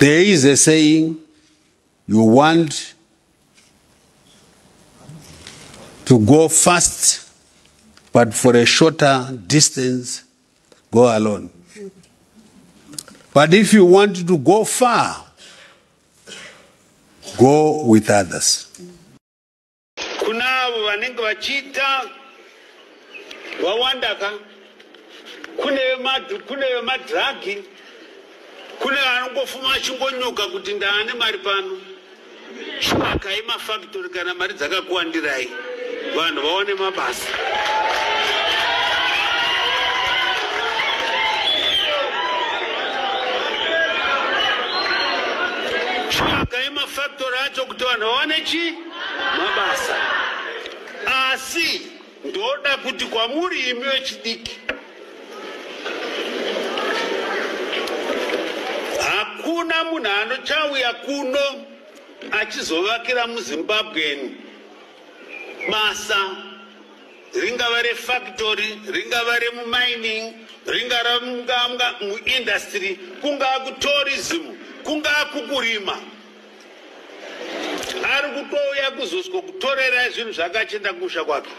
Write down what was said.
There is a saying, you want to go fast, but for a shorter distance, go alone. But if you want to go far, go with others. Kuna vanenge vachita wawandaka, kune madragi, kune vanongofuma chingonyuka kuti ndaane mari pano. Chivakai mafactory kana mari dzakakuwandirai, vanhu vaone mabasa. Chivakai mafactory acho kuti vanhu vaone chi? Mabasa. Asi ndoda kuti kwamuri imi vechidiki, hakuna munhu anochauya kuno achizovakira muZimbabweni basa, ringava refactory, ringava remumining, ringava muindustry, kungaa kutourism, kungaa kukurima. Ari kutouya kuzoswa kutorera zvinhu zvakachenda kusha kwake.